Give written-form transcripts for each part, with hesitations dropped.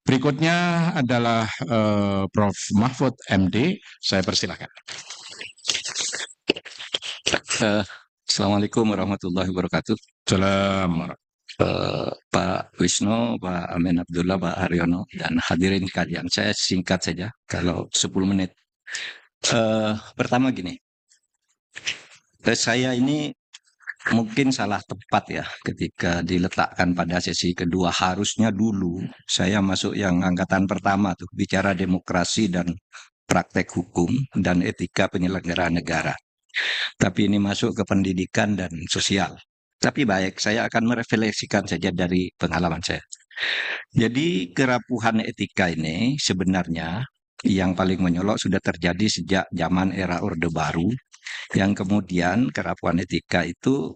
Berikutnya adalah Prof. Mahfud MD. Saya persilakan. Assalamualaikum warahmatullahi wabarakatuh. Salam. Pak Wisnu, Pak Amin Abdullah, Pak Haryono, dan hadirin sekalian. Saya singkat saja, kalau 10 menit. Pertama gini, saya ini mungkin salah tepat ya ketika diletakkan pada sesi kedua. Harusnya dulu saya masuk yang angkatan pertama tuh, bicara demokrasi dan praktek hukum dan etika penyelenggaraan negara. Tapi ini masuk ke pendidikan dan sosial. Tapi baik, saya akan merefleksikan saja dari pengalaman saya. Jadi kerapuhan etika ini sebenarnya yang paling menyolok sudah terjadi sejak zaman era Orde Baru, yang kemudian kerapuhan etika itu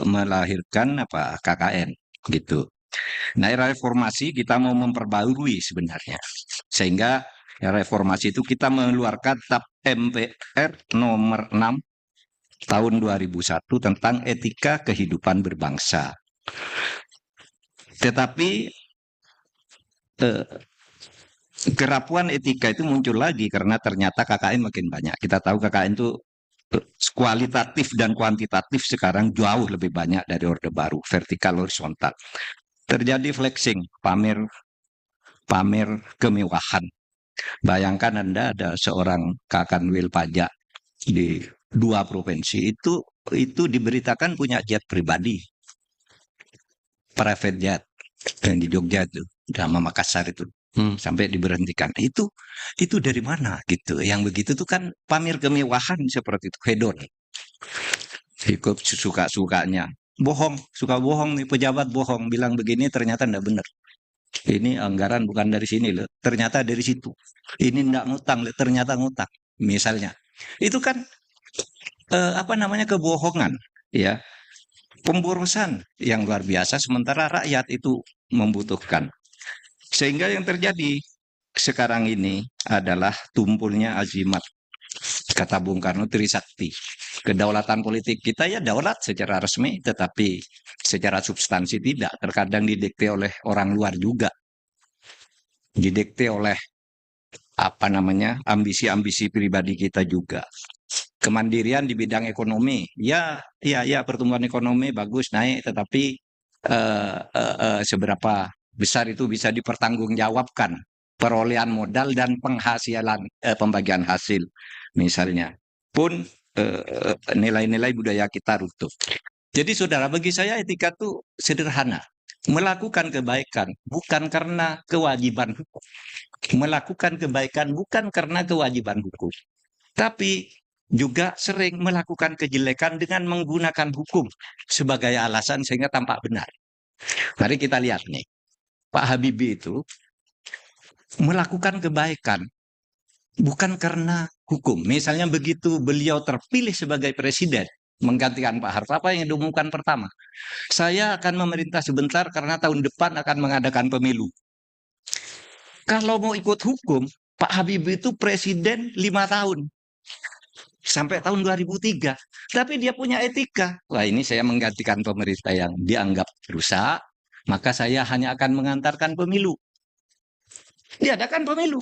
melahirkan KKN gitu. Nah, era reformasi kita mau memperbarui sebenarnya, sehingga era reformasi itu kita mengeluarkan TAP MPR nomor 6 tahun 2001 tentang etika kehidupan berbangsa. Tetapi kerapuan etika itu muncul lagi karena ternyata KKN makin banyak. Kita tahu KKN itu kualitatif dan kuantitatif sekarang jauh lebih banyak dari Orde Baru, vertikal horizontal. Terjadi flexing, pamer kemewahan. Bayangkan Anda ada seorang Kakanwil pajak di 2 provinsi itu diberitakan punya jet pribadi, private jet yang di Jogja itu, sama Makassar itu. Sampai diberhentikan. Itu dari mana gitu? Yang begitu tuh kan pamer kemewahan seperti itu, hedon. Ikut suka-sukanya. Bohong, suka bohong nih, pejabat bohong, bilang begini ternyata enggak benar. Ini anggaran bukan dari sini loh, ternyata dari situ. Ini enggak ngutang, ternyata ngutang. Misalnya. Itu kan kebohongan, ya. Pemborosan yang luar biasa sementara rakyat itu membutuhkan. Sehingga yang terjadi sekarang ini adalah tumpulnya azimat, kata Bung Karno, Trisakti. Kedaulatan politik kita ya daulat secara resmi, tetapi secara substansi tidak. Terkadang didikte oleh orang luar juga. Didikte oleh ambisi-ambisi pribadi kita juga. Kemandirian di bidang ekonomi, ya pertumbuhan ekonomi bagus naik, tetapi seberapa besar itu bisa dipertanggungjawabkan perolehan modal dan penghasilan, pembagian hasil misalnya, pun nilai-nilai budaya kita runtuh. Jadi saudara, bagi saya etika itu sederhana, melakukan kebaikan bukan karena kewajiban hukum, melakukan kebaikan bukan karena kewajiban hukum, tapi juga sering melakukan kejelekan dengan menggunakan hukum sebagai alasan sehingga tampak benar. Mari kita lihat nih, Pak Habibie itu melakukan kebaikan bukan karena hukum. Misalnya begitu beliau terpilih sebagai presiden menggantikan Pak Harto, apa yang diumumkan pertama? Saya akan memerintah sebentar karena tahun depan akan mengadakan pemilu. Kalau mau ikut hukum, Pak Habibie itu presiden 5 tahun. Sampai tahun 2003. Tapi dia punya etika. Wah, ini saya menggantikan pemerintah yang dianggap rusak, maka saya hanya akan mengantarkan pemilu. Diadakan pemilu.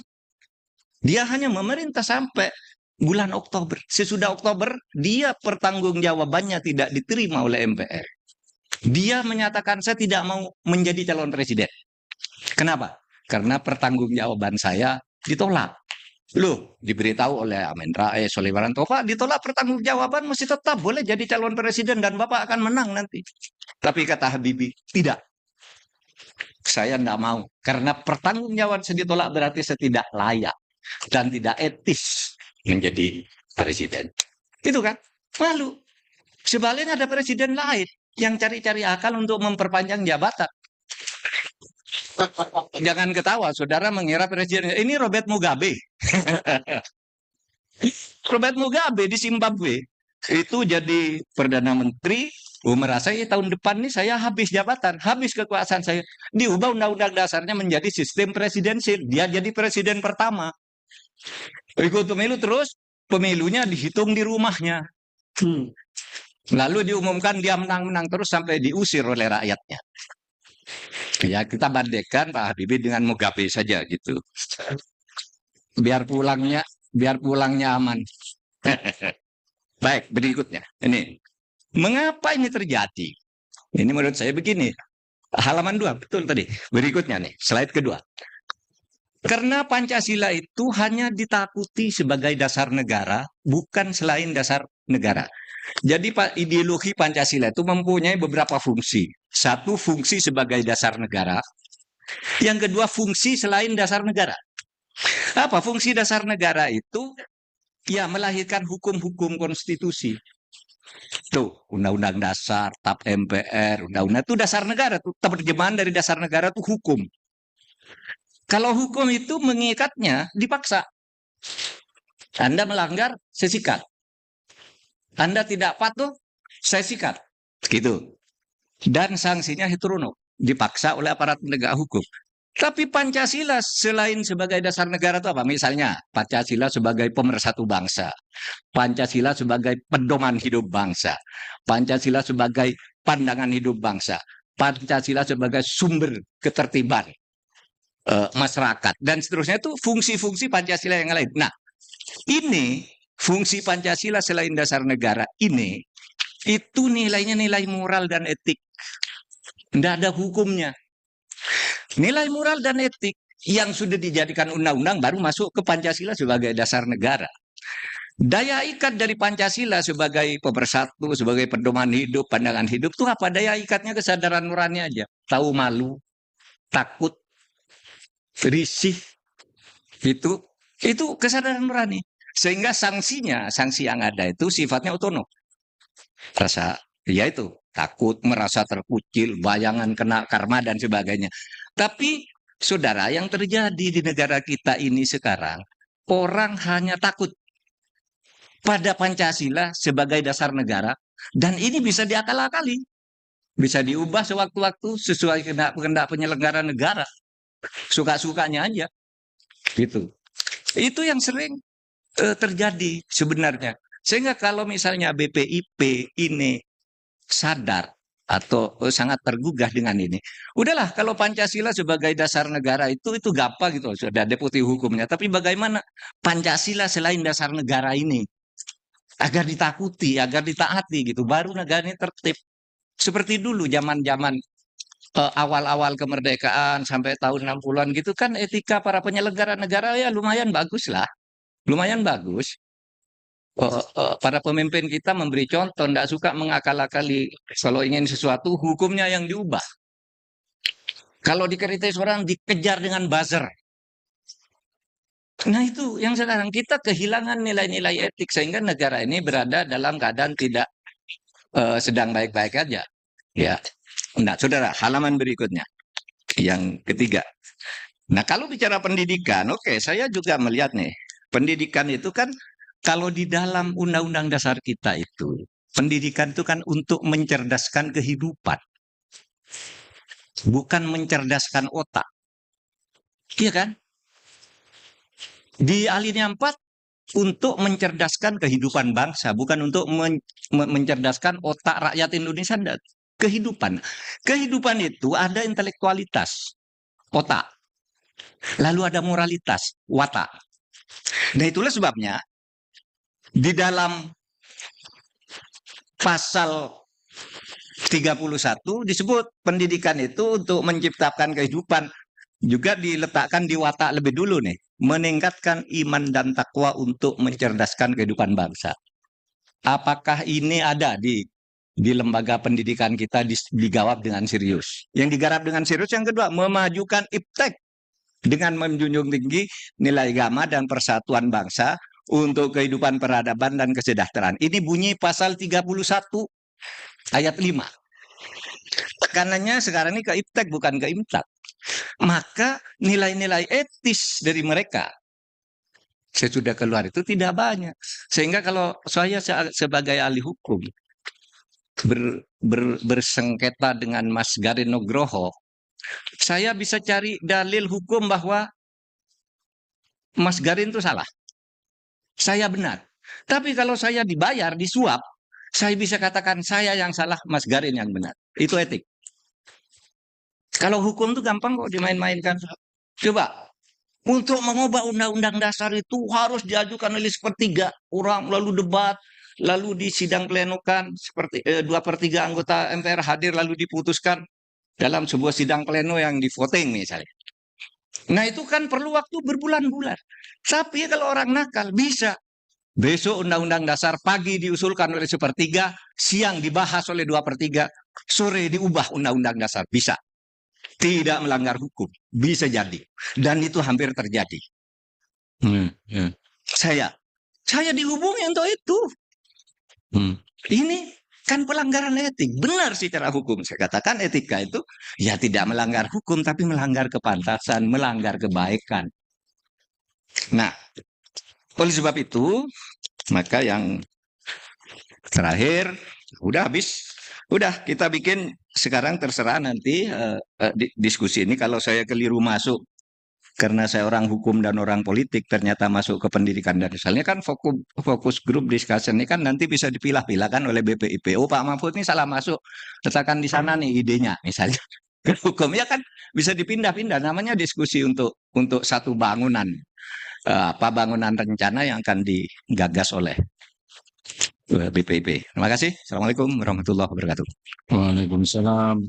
Dia hanya memerintah sampai bulan Oktober. Sesudah Oktober, dia pertanggungjawabannya tidak diterima oleh MPR. Dia menyatakan saya tidak mau menjadi calon presiden. Kenapa? Karena pertanggungjawaban saya ditolak. Loh, diberitahu oleh Amin Rais, oleh Wiranto, Pak, ditolak pertanggungjawaban, masih tetap boleh jadi calon presiden dan Bapak akan menang nanti. Tapi kata Habibie, tidak. Saya tidak mau. Karena pertanggungjawaban saya ditolak berarti saya tidak layak dan tidak etis menjadi presiden. Itu kan? Malu. Sebaliknya ada presiden lain yang cari-cari akal untuk memperpanjang jabatan. Jangan ketawa, saudara mengira presiden ini Robert Mugabe. Robert Mugabe di Zimbabwe itu jadi perdana menteri, merasa tahun depan nih saya habis jabatan, habis kekuasaan saya, diubah undang-undang dasarnya menjadi sistem presidensil. Dia jadi presiden pertama. Ikut pemilu terus, pemilunya dihitung di rumahnya. Lalu diumumkan dia menang-menang terus sampai diusir oleh rakyatnya. Ya kita bandingkan Pak Habibie dengan Mugabe saja gitu. Biar pulangnya aman. Baik, berikutnya. Ini mengapa ini terjadi? Ini menurut saya begini. Halaman 2, betul tadi. Berikutnya nih, slide kedua. Karena Pancasila itu hanya ditakuti sebagai dasar negara, bukan selain dasar negara. Jadi ideologi Pancasila itu mempunyai beberapa fungsi. Satu, fungsi sebagai dasar negara. Yang kedua, fungsi selain dasar negara. Apa fungsi dasar negara itu? Ya, melahirkan hukum-hukum konstitusi. Tuh, undang-undang dasar, TAP MPR, undang-undang itu dasar negara. Tuh, terjemahan dari dasar negara itu hukum. Kalau hukum itu mengikatnya, dipaksa. Anda melanggar, saya sikat. Anda tidak patuh, saya sikat. Gitu. Dan sanksinya heteronom. Dipaksa oleh aparat penegak hukum. Tapi Pancasila selain sebagai dasar negara itu apa? Misalnya, Pancasila sebagai pemersatu bangsa. Pancasila sebagai pedoman hidup bangsa. Pancasila sebagai pandangan hidup bangsa. Pancasila sebagai sumber ketertiban masyarakat. Dan seterusnya itu fungsi-fungsi Pancasila yang lain. Nah, ini fungsi Pancasila selain dasar negara ini, itu nilainya nilai moral dan etik. Tidak ada hukumnya. Nilai moral dan etik yang sudah dijadikan undang-undang baru masuk ke Pancasila sebagai dasar negara. Daya ikat dari Pancasila sebagai pemersatu, sebagai pedoman hidup, pandangan hidup itu apa? Daya ikatnya kesadaran nurani aja. Tahu malu, takut, risih, itu kesadaran nurani. Sehingga sanksi yang ada itu sifatnya otonom. Rasa, ya itu, takut, merasa terkucil, bayangan kena karma dan sebagainya. Tapi saudara, yang terjadi di negara kita ini sekarang, orang hanya takut pada Pancasila sebagai dasar negara, dan ini bisa diakal-akali, bisa diubah sewaktu-waktu sesuai kehendak penyelenggara negara, suka-sukanya aja, gitu. Itu yang sering terjadi sebenarnya. Sehingga kalau misalnya BPIP ini sadar atau sangat tergugah dengan ini, udahlah kalau Pancasila sebagai dasar negara itu gampang gitu, sudah deputi hukumnya. Tapi bagaimana Pancasila selain dasar negara ini agar ditakuti, agar ditaati gitu, baru negara ini tertib. Seperti dulu zaman-zaman awal-awal kemerdekaan sampai tahun 60-an gitu kan, etika para penyelenggara negara ya lumayan bagus lah, lumayan bagus. Para pemimpin kita memberi contoh, tidak suka mengakal-akali. Kalau ingin sesuatu, hukumnya yang diubah. Kalau dikritik orang, dikejar dengan buzzer. Nah itu yang sekarang kita kehilangan nilai-nilai etik, sehingga negara ini berada dalam keadaan tidak sedang baik-baik aja. Ya, nah saudara, halaman berikutnya, yang ketiga. Nah kalau bicara pendidikan, oke, saya juga melihat nih, pendidikan itu kan kalau di dalam undang-undang dasar kita itu, pendidikan itu kan untuk mencerdaskan kehidupan, bukan mencerdaskan otak. Iya kan? Di alinea 4, untuk mencerdaskan kehidupan bangsa, bukan untuk mencerdaskan otak rakyat Indonesia. Kehidupan. Kehidupan itu ada intelektualitas, otak. Lalu ada moralitas, watak. Nah itulah sebabnya di dalam pasal 31 disebut pendidikan itu untuk menciptakan kehidupan, juga diletakkan di watak lebih dulu nih, meningkatkan iman dan takwa untuk mencerdaskan kehidupan bangsa. Apakah ini ada di lembaga pendidikan kita digawap dengan serius? Yang digarap dengan serius yang kedua, memajukan iptek dengan menjunjung tinggi nilai agama dan persatuan bangsa untuk kehidupan peradaban dan kesejahteraan. Ini bunyi pasal 31 ayat 5. Tekanannya sekarang ini ke iptek bukan ke imtak. Maka nilai-nilai etis dari mereka sesudah keluar itu tidak banyak. Sehingga kalau saya sebagai ahli hukum bersengketa dengan Mas Garin Nugroho, saya bisa cari dalil hukum bahwa Mas Garin itu salah, saya benar. Tapi kalau saya dibayar, disuap, saya bisa katakan saya yang salah, Mas Garin yang benar. Itu etik. Kalau hukum tuh gampang kok dimain-mainkan. Coba, untuk mengubah undang-undang dasar itu harus diajukan oleh sepertiga orang, lalu debat, lalu di sidang plenokan, seperti 2/3 anggota MPR hadir, lalu diputuskan dalam sebuah sidang pleno yang di voting misalnya. Nah itu kan perlu waktu berbulan-bulan. Tapi kalau orang nakal bisa. Besok undang-undang dasar pagi diusulkan oleh sepertiga, siang dibahas oleh 2/3, sore diubah undang-undang dasar. Bisa. Tidak melanggar hukum. Bisa jadi. Dan itu hampir terjadi. Ya. Saya dihubungi untuk itu. Ini kan pelanggaran etik. Benar secara hukum. Saya katakan etika itu ya tidak melanggar hukum, tapi melanggar kepantasan, melanggar kebaikan. Nah, oleh sebab itu, maka yang terakhir, udah habis. Udah, kita bikin sekarang terserah nanti diskusi ini. Kalau saya keliru masuk, karena saya orang hukum dan orang politik, ternyata masuk ke pendidikan dan misalnya kan fokus grup discussion ini kan nanti bisa dipilah-pilah kan oleh BPIP. Oh Pak Mahfud ini salah masuk, letakkan di sana nih idenya misalnya. Ke hukum ya kan bisa dipindah-pindah. Namanya diskusi untuk satu bangunan, bangunan rencana yang akan digagas oleh BPIP. Terima kasih. Assalamualaikum warahmatullahi wabarakatuh. Waalaikumsalam.